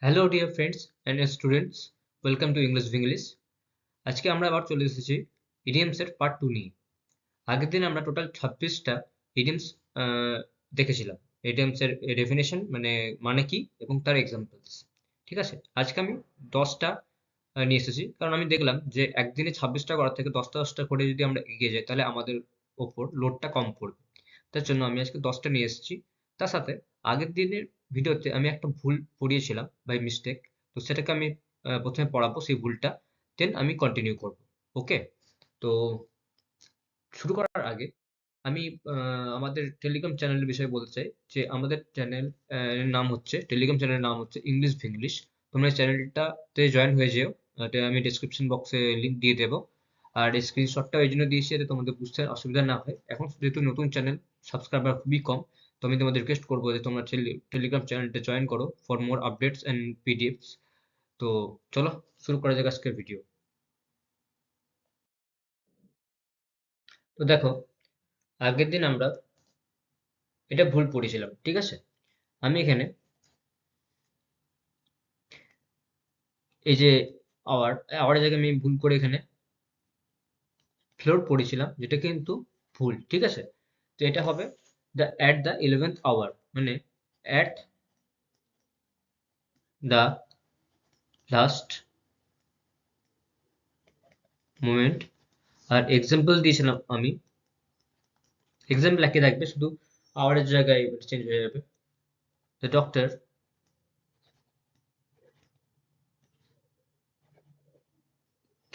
Hello dear friends and students, welcome to English English. আজকে আমরা আবার চলে এসেছি ইডিয়মসের পার্ট 2 নিয়ে। আগের দিন আমরা টোটাল 26টা ইডিয়মস দেখেছিলাম। ইডিয়মসের ডেফিনেশন মানে কি এবং তার এক্সাম্পলস। ঠিক আছে, আজকে আমি 10টা নিয়ে এসেছি, কারণ আমি দেখলাম যে একদিনে 26টা করার থেকে 10টা করে যদি আমরা এগিয়ে যাই তাহলে আমাদের ওপর লোডটা কম পড়বে। তার জন্য আমি আজকে 10টা নিয়ে এসেছি। তার সাথে আগের দিনের ভিডিওতে আমি একটা ভুল পড়িয়েছিলাম বাই মিস্টেক, তো সেটাকে আমি প্রথমে পড়াবো সেই ভুলটা, দেন আমি কন্টিনিউ করব। ওকে, তো শুরু করার আগে আমি আমাদের টেলিগ্রাম চ্যানেলের বিষয়ে বলতে চাই যে আমাদের চ্যানেল এর নাম হচ্ছে, টেলিগ্রাম চ্যানেলের নাম হচ্ছে ইংলিশ ভিংলিশ। তোমরা এই চ্যানেলটাতে জয়েন হয়ে যেও। এটা আমি ডেসক্রিপশন বক্সে লিংক দিয়ে দেবো। আর এই স্ক্রিনশটটা এই জন্য দিয়েছি যাতে তোমাদের বুঝতে অসুবিধা না হয়। এখন যেহেতু নতুন চ্যানেল, সাবস্ক্রাইবার খুবই কম, তো আমি তোমাদের রিকোয়েস্ট করবো যে তোমরা টেলিগ্রাম চ্যানেলটা জয়েন করো for more updates and PDFs. তো চলো শুরু করা যাক আজকের ভিডিও। তো দেখো, আগের দিন আমরা এটা ভুল পড়েছিলাম, ঠিক আছে? আমি এখানে এই যে আওয়ারের জায়গায় আমি ভুল করে এখানে ফ্লোর পড়েছিলাম, যেটা কিন্তু ভুল, ঠিক আছে? তো এটা হবে দ্য 11th আওয়ার, মানে অ্যাট দ্য লাস্ট মোমেন্ট। আর এক্সাম্পল দিয়েছিলাম আমি, এক্সাম্পল একই থাকবে, শুধু আওয়ারের জায়গায় চেঞ্জ হয়ে যাবে। The doctor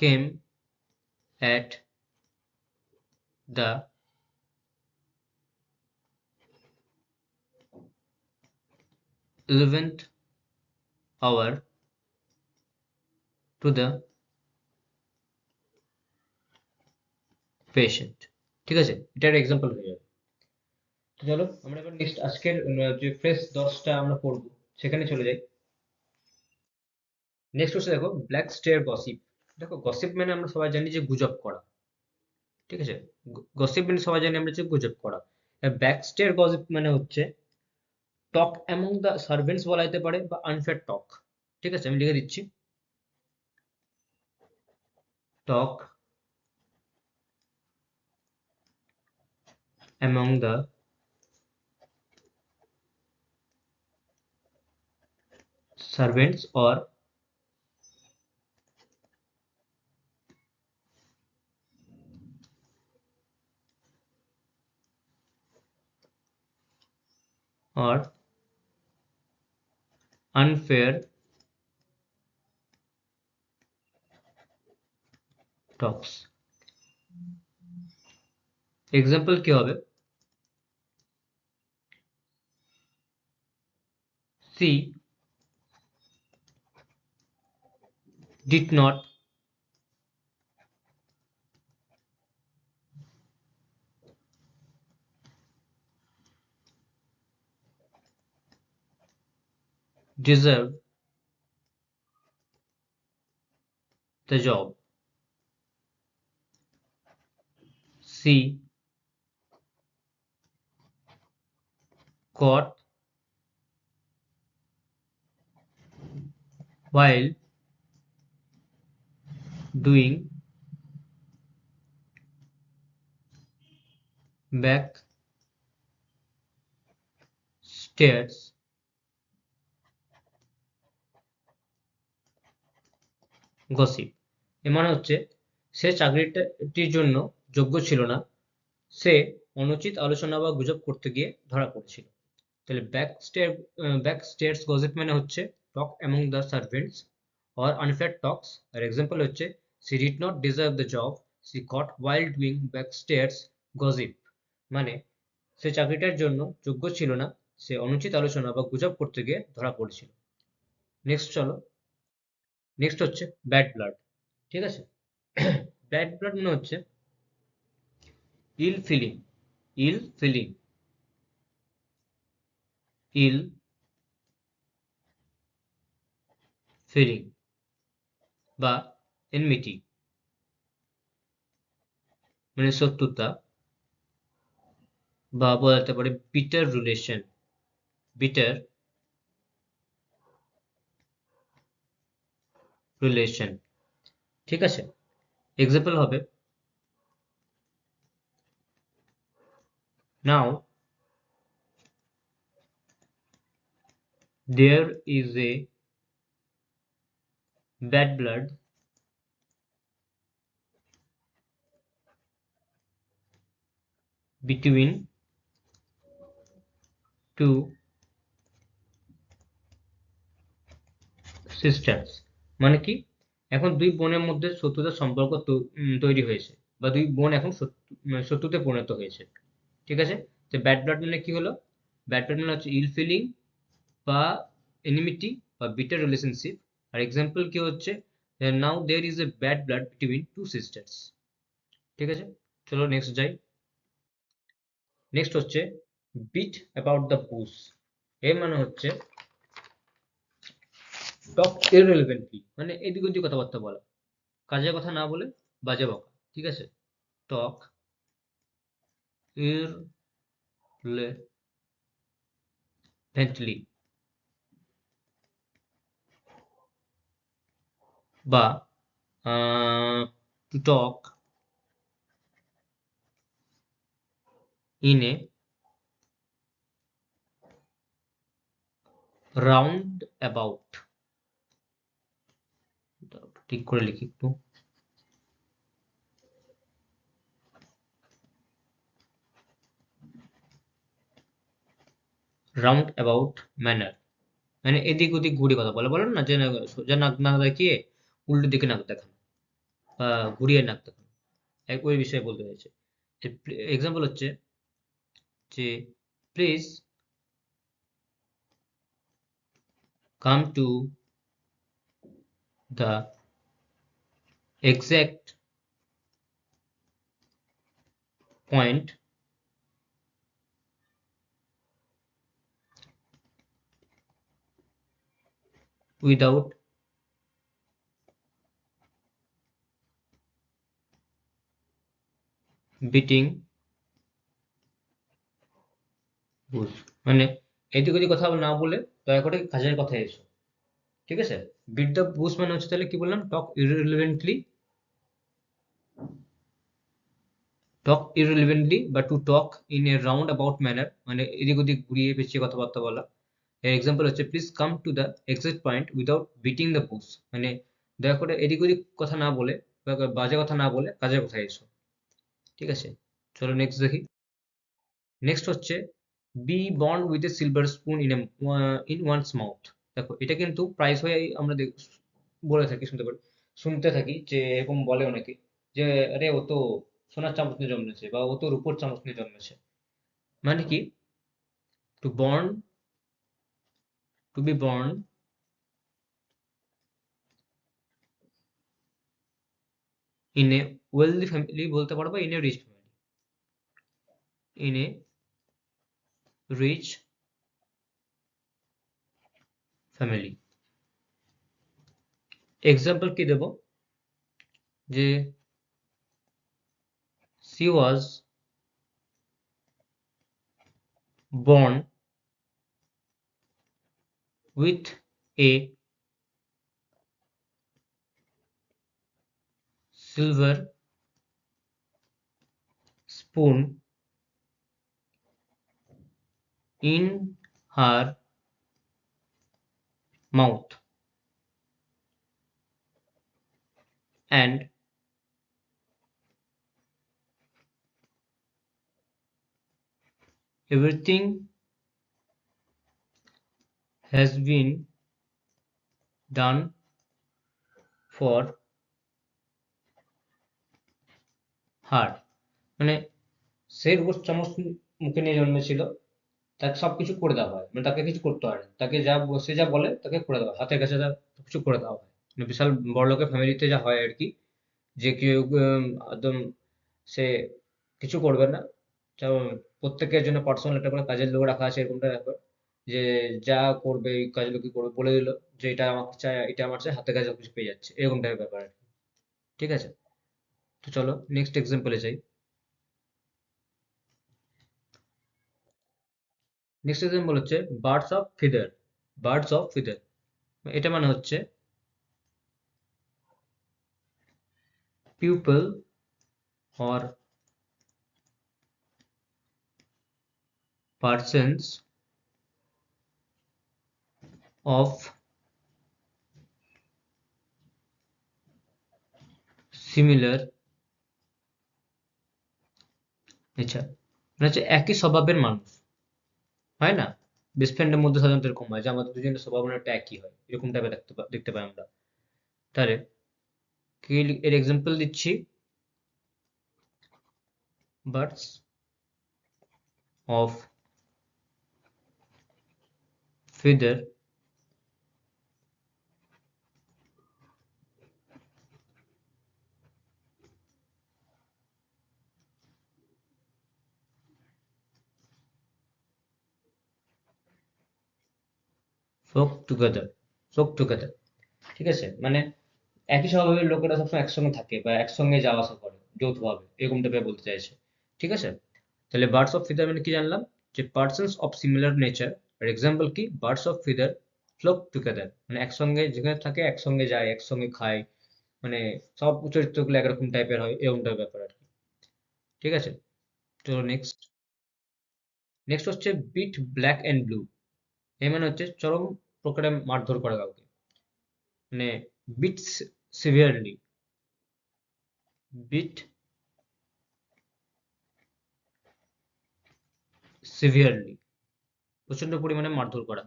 came at the 11th hour to the patient. ঠিক আছে, এটার এক্সাম্পল হয়ে যাবে। তো চলো আমরা এবার নেক্সট আজকের যে ফ্রেশ 10টা আমরা পড়বো সেখানে চলে যাই। নেক্সট হচ্ছে দেখো, ব্ল্যাক স্টেয়ার গসিপ। দেখো, গসিপ মানে আমরা সবাই জানি যে গুজব করা, ঠিক আছে? গসিপ মানে সবাই জানি আমরা যে গুজব করা। ব্ল্যাক স্টেয়ার গসিপ মানে হচ্ছে টক অ্যামং দ্য সার্ভেন্টস বলা যেতে পারে, বা আনফেয়ার টক। ঠিক আছে, আমি লিখে দিচ্ছি, talk among the servants or or unfair talks. Example কি হবে? She did not deserve the job. She caught while doing back stairs gossip। এর মানে হচ্ছে সে চাকরিটির জন্য যোগ্য ছিল না, সে অনুচিত আলোচনা বা গুজব করতে গিয়ে ধরা পড়েছিল। তাহলে ব্যাক স্টেয়ার্স গসিপ মানে হচ্ছে talk among the servants or unfair talks. আর এক্সাম্পল হচ্ছে she did not deserve the job, she caught while doing back stairs gossip. মানে সে চাকরিটার জন্য যোগ্য ছিল না, সে অনুচিত আলোচনা বা গুজব করতে গিয়ে ধরা পড়েছিল। নেক্সট চলো, নেক্সট হচ্ছে ব্যাড ব্লাড। ঠিক আছে, ব্যাড ব্লাড মানে হচ্ছে ইল ফিলিং, ইল ফিলিং, ইল ফিলিং বা এনমিটি, মানে শত্রুতা, বা বলা যেতে পারে বিটার রিলেশন, বিটার রিলেশন। ঠিক আছে, এক্সাম্পল হবে নাও there is a bad blood between two sisters। মানে কি, এখন দুই বোনের মধ্যে শত্রুতার সম্পর্ক তৈরি হয়েছে, বা দুই বোন এখন শত্রুতে পরিণত হয়েছে। ঠিক আছে, তো ব্যাড ব্লাড মানে কি হলো? ব্যাড ব্লাড মানে হচ্ছে ইল ফিলিং বা এনিমিটি বা বিটার রিলেশনশিপ। আর এক্সাম্পল কি হচ্ছে, now there is a bad blood between two sisters. ঠিক আছে, চলো নেক্সট যাই। নেক্সট হচ্ছে বিট অ্যাবাউট দ্য বুশ। এর মানে হচ্ছে টক ইররিলেভেন্টলি, মানে এদিক ওদিক কথাবার্তা বলা, কাজের কথা না বলে বাজে বকা। ঠিক আছে, টক ইররিলেভেন্টলি বা to talk in a round about, ঠিক করে লিখি একটু, রাউন্ড অ্যাবাউট ম্যানার, মানে এদিক ওদিক ঘুরে কথা বলে, বলেন না যে সোজা নাক না দেখিয়ে উল্টো দিকে নাক দেখানো বা ঘুরিয়ে নাক দেখানো, ওই বিষয়ে বলতে চাইছে। এক্সাম্পল হচ্ছে যে please come to the exact point without beating bush. মানে এদিক ওদিক কথা না বলে দয়া করে কাজের কথায় এসো। ঠিক আছে, বিট দ্য বুশ মানে হচ্ছে, তাহলে কি বললাম, টক ইররিলেভেন্টলি বা to talk in a round about manner, মানে এদিক ওদিক ঘুরিয়ে পেঁচিয়ে কথাবার্তা বলা। এর এক্সাম্পল হচ্ছে please come to the exact point without beating the bush, মানে দয়া করে এদিক ওদিক কথা না বলে বা বাজে কথা না বলে কাজের কথায় এসো। ঠিক আছে, চলো নেক্সট দেখি। নেক্সট হচ্ছে বি বন্ড with a silver spoon in one's mouth. দেখো এটা কিন্তু প্রাইস হয়ে আমরা বলে থাকি, শুনতে থাকি যে এরকম বলে অনেকে, যে আরে ও তো সোনার চামচ নিয়ে জন্মেছে বা ও তো রূপোর চামচ নিয়ে জন্মেছে। মানে কি, to born, to be born in a wealthy family বলতে পারবো, in a rich family, in a rich family. Example কি দেব, যে she was born with a silver spoon in her mouth, and everything has been done for her। মানে সে রূপোর চামচ মুখে নিয়ে জন্মেছিল, তাকে সবকিছু করে দেওয়া হয়, মানে তাকে কিছু করতে হয় না, তাকে যা সে যা বলে তাকে করে দেওয়া হয়, হাতের কাছে যা কিছু করে দেওয়া হয়। মানে বিশাল বড়লোকের ফ্যামিলিতে যা হয় আর কি, যে কেউ একদম সে কিছু করবে না, যেমন প্রত্যেকের জন্য পার্সোনাল একটা করে কাজের লোক রাখা আছে, এরকমটা ব্যাপার, যে যা করবে এই কাজের লোকই করবে, বলে দিল যে এটা আমাকে চাই, এটা আমার চাই, হাতে কাছে কিছু পেয়ে যাচ্ছে, এরকম টাইপের ব্যাপার আর কি। ঠিক আছে, তো চলো নেক্সট এক্সাম্পলে যাই। নেক্সট এক্সাম্পল হচ্ছে birds of feather. Birds of feather এটা মানে হচ্ছে pupil or persons of similar nature, মানে হচ্ছে একই স্বভাবের মানুষ, হয় না? বেস্ট ফ্রেন্ডের মধ্যে সাধারণত এরকম হয় যে আমাদের দুজনের স্বভাব একটা একই হয়, এরকম টাইপের দেখতে পাই আমরা। তাহলে এর এক্সাম্পল দিচ্ছি, birds of feather flock together, flock together, ঠিক আছে? মানে একই স্বভাবের লোকেরা সবসময় একসঙ্গে থাকে বা একসঙ্গে যাওয়া আসা করে যৌথভাবে, এরকম টাইপের বলতে চাইছে, ঠিক আছে? তাহলে বার্ডস অফ ফিদার মানে কি জানলাম, যে পার্সনস অফ সিমিলার নেচার, আর এক্সাম্পল কি, birds of feather flock together, মানে একসঙ্গে যেখানে থাকে একসঙ্গে যায়, একসঙ্গে খায়, মানে সব চরিত্রগুলো একরকম টাইপের হয়, এরকম টাইপের ব্যাপার আর কি, ঠিক আছে? তো নেক্সট, নেক্সট হচ্ছে বিট ব্ল্যাক অ্যান্ড ব্লু। এই মানে হচ্ছে চরম প্রকারে মারধর করা কাউকে, মানে বিট সিভিয়ারলি, বিট সিভিয়ারলি, প্রচন্ড পরিমাণে মারধর করা,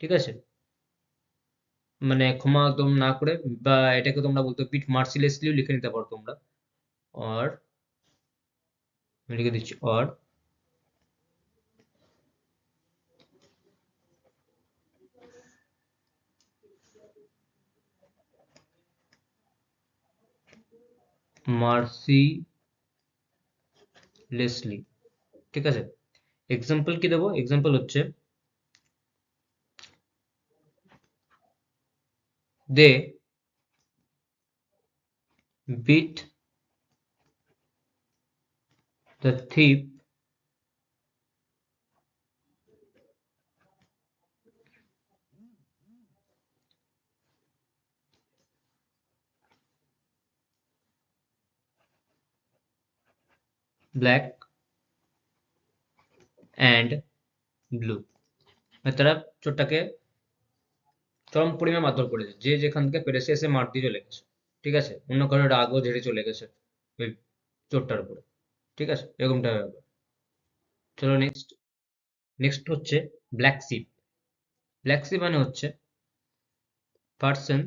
ঠিক আছে? মানে ক্ষমা একদম না করে, বা এটাকে তোমরা বলতে বিট মার্সিলেসলিও লিখে নিতে পারো তোমরা। অর, আমি লিখে দিচ্ছি, অর মার্সিলেসলি, ঠিক আছে? এক্সাম্পল কি দেবো? এক্সাম্পল হচ্ছে, they beat the thief black and blue, মানে তারা চোরটাকে চরম পরিমাণে মারধর করেছে, যে যেখান থেকে পেরেছে এসে মার দিয়ে চলে গেছে, ঠিক আছে? অন্য কারো রাগও ঝেড়ে চলে গেছে ওই চোরটার উপরে, ঠিক আছে? এরকমটা ব্যাপার। চলো নেক্সট, নেক্সট হচ্ছে ব্ল্যাক শিপ। ব্ল্যাক শিপ মানে হচ্ছে পার্সন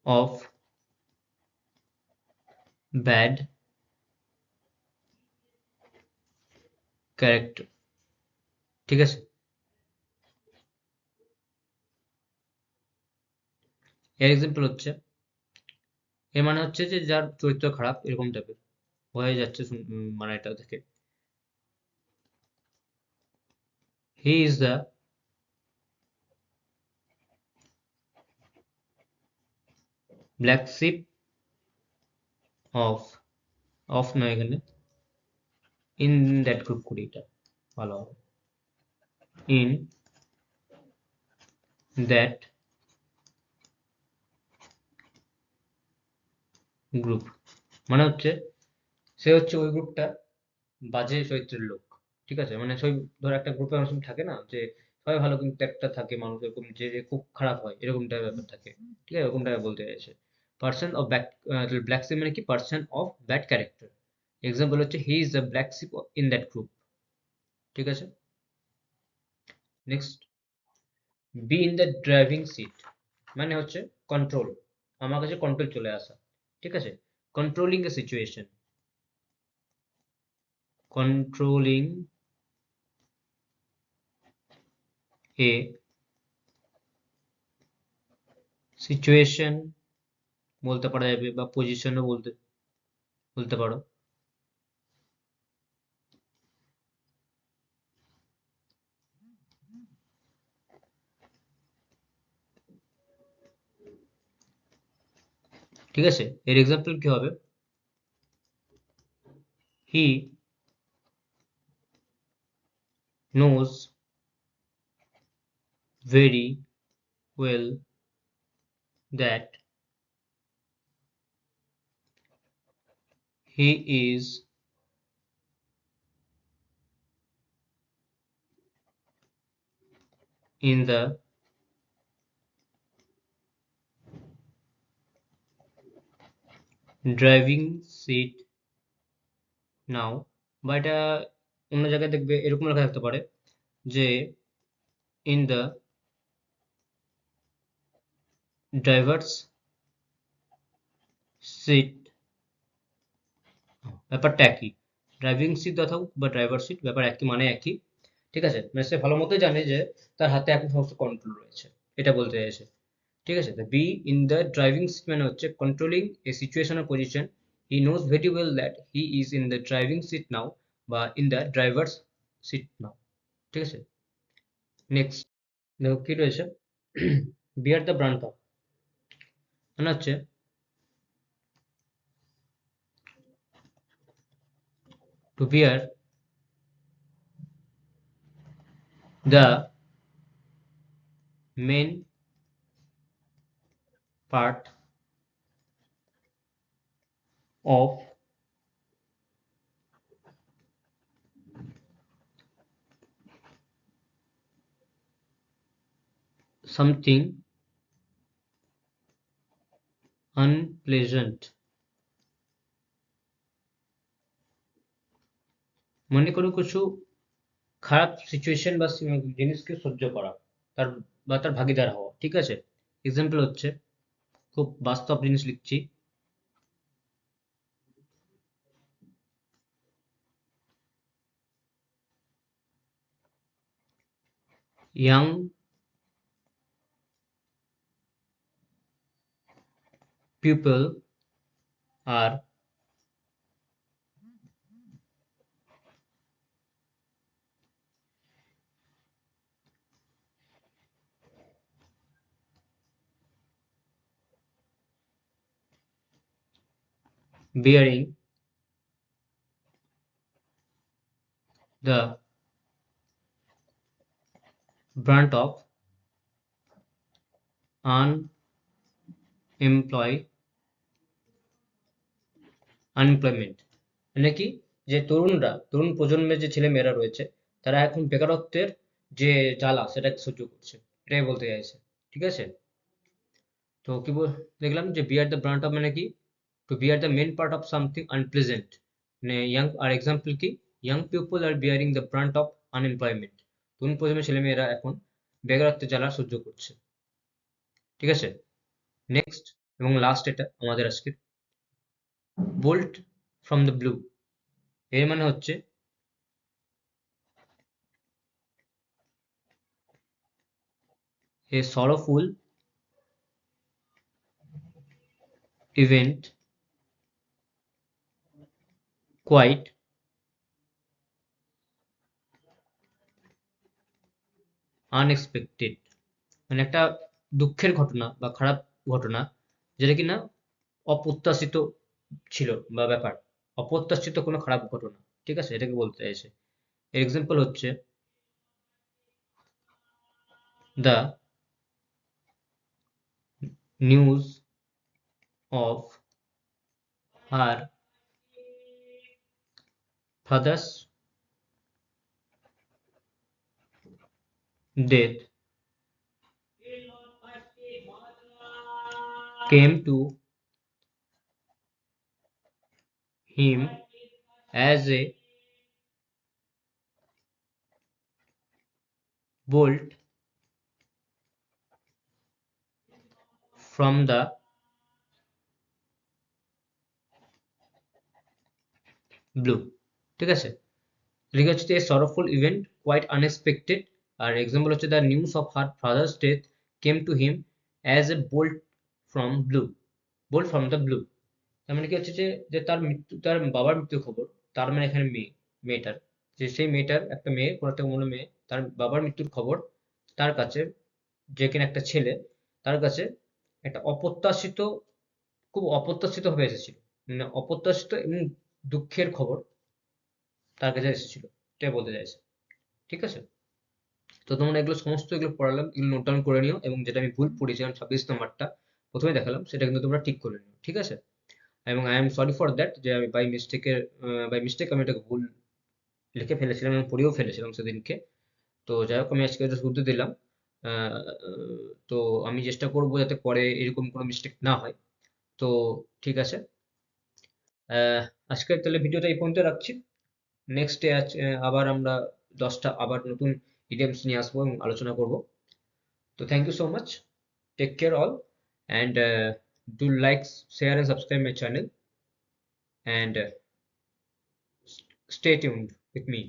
অফ ব্যাড ক্যারেক্টার, ঠিক আছে? এর এক্সাম্পল হচ্ছে, এর মানে হচ্ছে যে যার চরিত্র খারাপ, এরকম টাইপের হয়ে যাচ্ছে মানে এটা থেকে, he is the black sheep of, of নয় এখানে, ইন দ্যাট গ্রুপ করি, এটা ভালো হবে, ইন দ্যাট গ্রুপ, মানে হচ্ছে সে হচ্ছে ওই গ্রুপটা বাজে চরিত্রের লোক, ঠিক আছে? মানে সেই, ধর একটা গ্রুপে মানুষ থাকে না যে সবাই ভালো কিন্তু একটা থাকে মানুষ এরকম যে যে খুব খারাপ হয়, এরকম টাইপের ব্যাপার থাকে, ঠিক আছে? এরকম টাইপের বলতে চাইছে। Person of back, black sheep মানে কি, person of bad character, example হচ্ছে he is the black sheep in that group, ঠিক আছে? Next, be in the driving seat, মানে হচ্ছে কন্ট্রোল, আমার কাছে কন্ট্রোল চলে আসা, ঠিক আছে? Controlling a situation, controlling a situation বলতে পারা যাবে, বা পজিশনও বলতে বলতে পারো, ঠিক আছে? এর এক্সাম্পল কি হবে, হি knows very well that he is in the driving seat now, বা এটা অন্য জায়গায় দেখবে এরকম লেখা থাকতে পারে যে in the driver's seat। ব্যাপারটা একই, ড্রাইভিং সিট থাকুক বা ড্রাইভার সিট, ব্যাপার একই, মানে একই। ঠিক আছে, মানে সে ভালো মতোই জানে যে তার হাতে এখন সমস্ত কন্ট্রোল রয়েছে, এটা বলতে চাইছে। ঠিক আছে, তো be in the driving seat মানে হচ্ছে controlling a situation or position. He knows very well that he is in the driving seat now, বা in the driver's seat now. ঠিক আছে, নেক্সট দেখো কি রয়েছে, বিয়ার দ্য ব্রান্ট অফ মানে হচ্ছে to bear the main part of something unpleasant। মনে করো কিছু খারাপ সিচুয়েশন বা জিনিসকে সহ্য করা, তার বা তার ভাগিদার হওয়া। ঠিক আছে, এক্সাম্পল হচ্ছে, খুব বাস্তব জিনিস লিখছি, ইয়াং পিপল আর bearing the brunt of unemploy unemployment. মানে কি, যে তরুণ প্রজন্মের যে ছেলে মেয়েরা রয়েছে, তারা এখন বেকারত্বের যে জ্বালা সেটাকে সহ্য করছে, এটাই বলতে চাইছে। ঠিক আছে, তো কি দেখলাম যে বিয়ার দ্য ব্রান্ট অফ মানে কি, to bear the main part of something unpleasant. মানে ইয়াং, আর এক্সাম্পল কি, young people are bearing the brunt of unemployment. তরুণ প্রজন্মের ছেলে মেয়েরা এখন বেকারত্বের জ্বালা সহ্য করছে। ঠিক আছে, নেক্সট এবং লাস্ট এটা আমাদের আজকে, বোল্ট ফ্রম দ্য ব্লু এর মানে হচ্ছে a sorrowful event, quite unexpected। মানে একটা দুঃখের ঘটনা বা খারাপ ঘটনা, যেটা কিনা অপ্রত্যাশিত ছিল, বা ব্যাপার অপ্রত্যাশিত কোনো খারাপ ঘটনা। ঠিক আছে, এটাকে বলতে চাইছে। এক্সাম্পল হচ্ছে, the news of her father's death came to him as a bolt from the blue। ঠিক আছে, লিখে হচ্ছে a sorrowful event quite unexpected, আর এক্সাম্পল হচ্ছে the news of her father's death came to him as a bolt from blue. Bolt from the blue তার মানে কি হচ্ছে যে যে তার মৃত্যু, তার বাবার মৃত্যুর খবর, তার মানে এখানে মেয়েটার, যে সেই মেয়েটার, একটা মেয়ে, কোনো একটা কোনো মেয়ে, তার বাবার মৃত্যুর খবর তার কাছে, যে কিনা একটা ছেলে, তার কাছে একটা অপ্রত্যাশিত, খুব অপ্রত্যাশিত ভাবে এসেছিল। মানে অপ্রত্যাশিত এবং দুঃখের খবর তার কাছে এসেছিল, এটাই বলতে চাইছে। ঠিক আছে, তো তোমরা এগুলো সমস্ত এগুলো পড়ালাম, এগুলো নোট ডাউন করে নিও, এবং যেটা আমি ভুল পড়েছিলাম 26 নম্বরটা প্রথমে দেখালাম, সেটা কিন্তু তোমরা ঠিক করে নিও, ঠিক আছে? এবং I am sorry for that, যে আমি বাই মিস্টেক আমি এটাকে ভুল লিখে ফেলেছিলাম এবং পড়েও ফেলেছিলাম সেদিনকে। তো যাই হোক, আমি আজকে এটা শুধরে দিলাম। আহ, তো আমি চেষ্টা করবো যাতে পরে এরকম কোনো মিস্টেক না হয়। তো ঠিক আছে, আহ, আজকের তাহলে ভিডিওটা এই পর্যন্ত রাখছি। নেক্সট ডে আবার আমরা 10টা আবার নতুন ইডিয়মস নিয়ে আসবো এবং আলোচনা করব। তো thank you so much, take care all, and do like, share and subscribe my channel, and stay tuned with me.